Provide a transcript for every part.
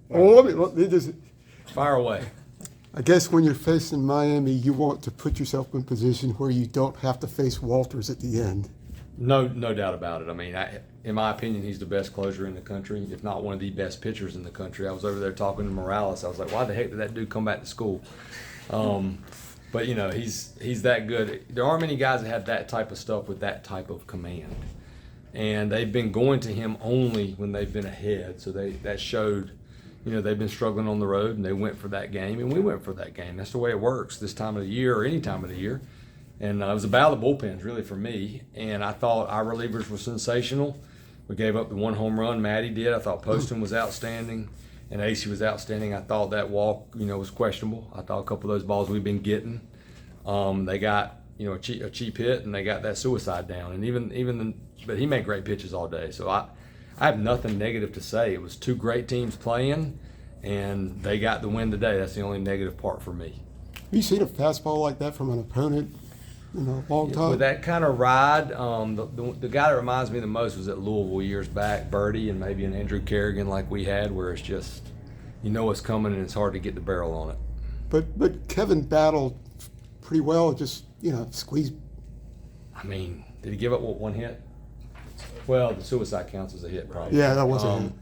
Well, let me just. Fire away. I guess when you're facing Miami, you want to put yourself in a position where you don't have to face Walters at the end. No doubt about it. I mean, in my opinion, he's the best closer in the country, if not one of the best pitchers in the country. I was over there talking to Morales. I was like, why the heck did that dude come back to school? But, he's that good. There aren't many guys that have that type of stuff with that type of command. And they've been going to him only when they've been ahead. So that showed, they've been struggling on the road, and they went for that game, and we went for that game. That's the way it works this time of the year or any time of the year. And it was a battle of bullpens, really, for me. And I thought our relievers were sensational. We gave up the one home run. Matty did. I thought Poston was outstanding, and AC was outstanding. I thought that walk, was questionable. I thought a couple of those balls we've been getting, they got, a cheap hit, and they got that suicide down. And but he made great pitches all day. So I have nothing negative to say. It was two great teams playing, and they got the win today. That's the only negative part for me. Have you seen a fastball like that from an opponent? Long time. With that kind of ride, the guy that reminds me the most was at Louisville years back, Birdie, and maybe an Andrew Kerrigan like we had, where it's just, what's coming and it's hard to get the barrel on it. But Kevin battled pretty well, just, squeezed. I mean, did he give up one hit? Well, the suicide counts as a hit, probably. Yeah, that was a hit.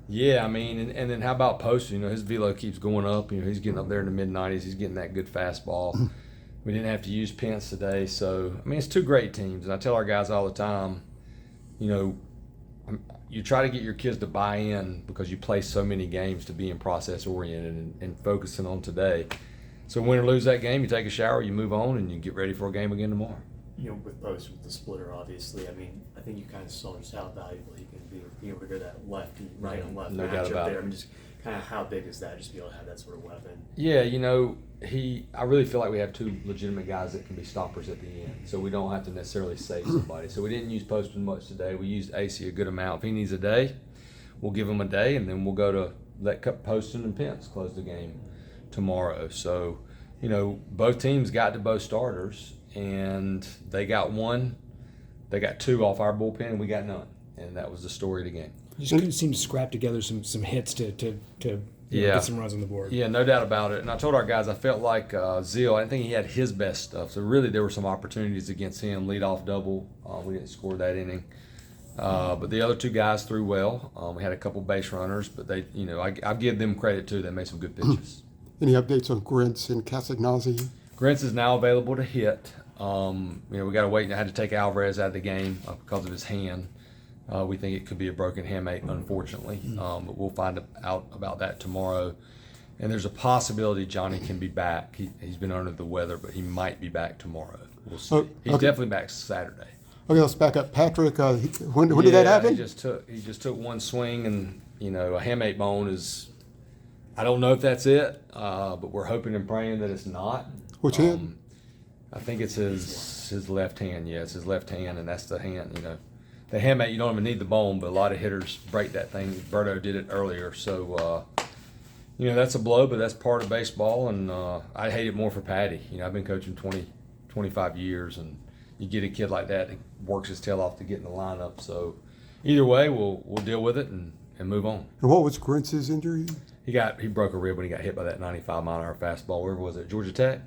Yeah, I mean, and then how about Poston? His velo keeps going up. He's getting up there in the mid-90s. He's getting that good fastball. We didn't have to use Pence today, so it's two great teams. And I tell our guys all the time, you try to get your kids to buy in because you play so many games to be in process oriented and focusing on today. So win or lose that game, you take a shower, you move on, and you get ready for a game again tomorrow. With Post, with the splitter, obviously, I think you kind of saw just how valuable he can be with being able to go that lefty, right and left no doubt matchup about there. it. Just kind of how big is that, just be able to have that sort of weapon? Yeah, I really feel like we have two legitimate guys that can be stoppers at the end, so we don't have to necessarily save somebody. So we didn't use Poston much today. We used AC a good amount. If he needs a day, we'll give him a day, and then we'll go to let Poston and Pence close the game tomorrow. So, both teams got to both starters, and they got one. They got two off our bullpen, and we got none, and that was the story of the game. You just seem to scrap together some hits to get some runs on the board. Yeah, no doubt about it. And I told our guys I felt like Zeal, I didn't think he had his best stuff. So really there were some opportunities against him. Leadoff double. We didn't score that inning. But the other two guys threw well. We had a couple base runners, but they, I give them credit too. They made some good pitches. Any updates on Grintz and Castagnazzi? Grintz is now available to hit. We got to wait. I had to take Alvarez out of the game because of his hand. We think it could be a broken hamate, unfortunately, but we'll find out about that tomorrow. And there's a possibility Johnny can be back. He's been under the weather, but he might be back tomorrow. We'll see. He's definitely back Saturday. Okay, let's back up. Patrick, when did that happen? He just took one swing, and a hamate bone is. I don't know if that's it, but we're hoping and praying that it's not. Which hand? I think it's his left hand. Yeah, it's his left hand, and that's the hand. The hamate, you don't even need the bone, but a lot of hitters break that thing. Berto did it earlier. So, that's a blow, but that's part of baseball, and I hate it more for Patty. I've been coaching 25 years, and you get a kid like that works his tail off to get in the lineup. So, either way, we'll deal with it and move on. And what was Grintz's injury? He broke a rib when he got hit by that 95-mile-an-hour fastball. Where was it? Georgia Tech?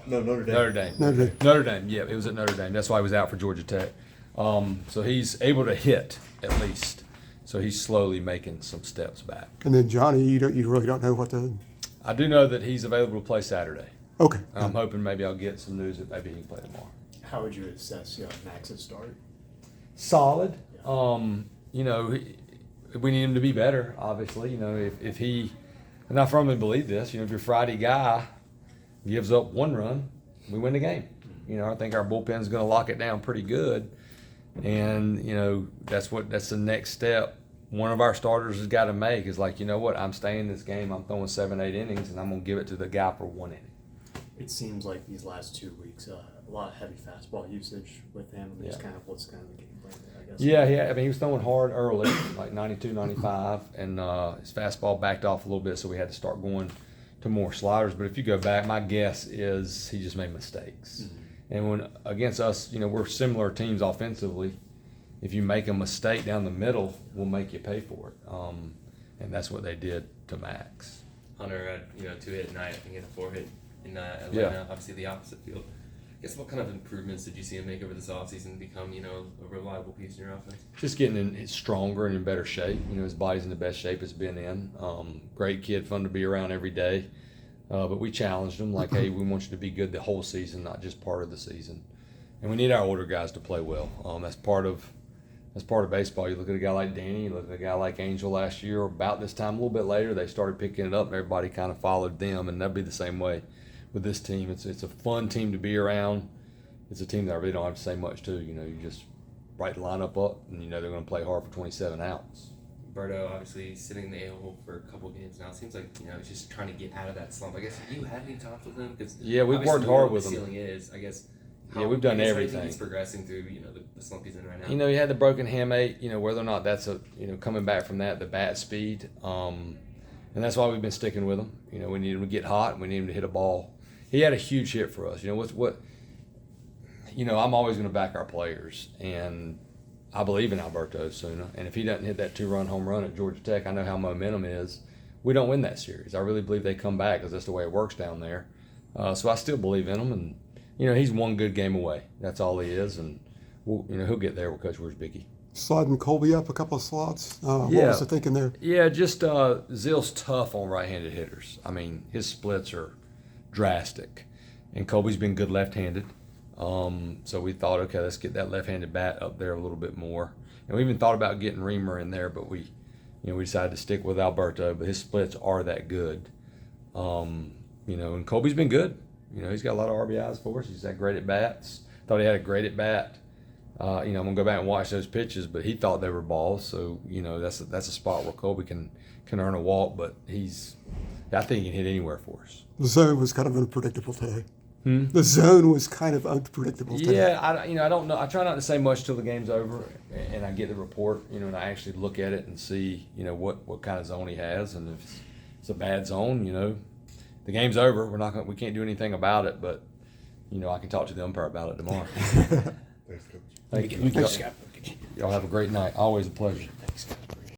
No, Notre Dame. Notre Dame. Yeah, it was at Notre Dame. That's why he was out for Georgia Tech. So he's able to hit at least. So he's slowly making some steps back. And then Johnny, you really don't know what to. I do know that he's available to play Saturday. Okay. I'm hoping maybe I'll get some news that maybe he can play tomorrow. How would you assess Max's start? Solid. Yeah. We need him to be better. Obviously, if he, and I firmly believe this. If your Friday guy gives up one run, we win the game. I think our bullpen's going to lock it down pretty good. And, that's the next step. One of our starters has got to make is like, I'm staying in this game. I'm throwing 7-8 innings, and I'm going to give it to the guy for one inning. It seems like these last 2 weeks, a lot of heavy fastball usage with him. Yeah. What's kind of the game plan there, I guess. Yeah. He was throwing hard early, like 92, 95, and his fastball backed off a little bit, so we had to start going to more sliders. But if you go back, my guess is he just made mistakes. Mm-hmm. And when against us, we're similar teams offensively. If you make a mistake down the middle, we'll make you pay for it. and that's what they did to Max. Hunter had 2 hit night. I think he had a 4 hit in Atlanta. Yeah. Obviously the opposite field. I guess what kind of improvements did you see him make over this offseason to become a reliable piece in your offense? Just getting stronger and in better shape. His body's in the best shape it's been in. Great kid, fun to be around every day. But we challenged him like, hey, we want you to be good the whole season, not just part of the season. And we need our older guys to play well. That's part of baseball. You look at a guy like Danny, you look at a guy like Angel last year. About this time, a little bit later, they started picking it up, and everybody kind of followed them, and that'll be the same way with this team. It's a fun team to be around. It's a team that I really don't have to say much to. You just write the lineup up, and they're going to play hard for 27 outs. Berto obviously sitting in the A-hole for a couple of games now. It seems like he's just trying to get out of that slump. I guess have you had any talks with him? Because yeah, we've worked hard with him. The ceiling is, I guess. Yeah, we've done everything. How do you think he's progressing through the slump he's in right now? He had the broken hamate. Whether or not that's coming back from that, the bat speed, and that's why we've been sticking with him. We need him to get hot. We need him to hit a ball. He had a huge hit for us. I'm always going to back our players, and I believe in Alberto Osuna. And if he doesn't hit that 2-run home run at Georgia Tech, I know how momentum is. We don't win that series. I really believe they come back because that's the way it works down there. So I still believe in him, and he's one good game away. That's all he is, and he'll get there with Coach Wiersbicki. Sliding Colby up a couple of slots. What Yeah. was the thinking there? Yeah, just Zill's tough on right-handed hitters. His splits are drastic, and Colby's been good left-handed. So we thought, okay, let's get that left-handed bat up there a little bit more. And we even thought about getting Reamer in there, but we decided to stick with Alberto. But his splits are that good. And Colby's been good. He's got a lot of RBIs for us. He's had great at bats. Thought he had a great at bat. I'm gonna go back and watch those pitches, but he thought they were balls. So that's a spot where Colby can earn a walk. But I think he can hit anywhere for us. The zone was kind of unpredictable today. Hmm? The zone was kind of unpredictable today. Yeah, I don't know. I try not to say much till the game's over, and I get the report. And I actually look at it and see what kind of zone he has, and if it's a bad zone, the game's over. We can't do anything about it, but I can talk to the umpire about it tomorrow. Thanks, Coach. Thank you. Y'all have a great night. Always a pleasure. Thanks.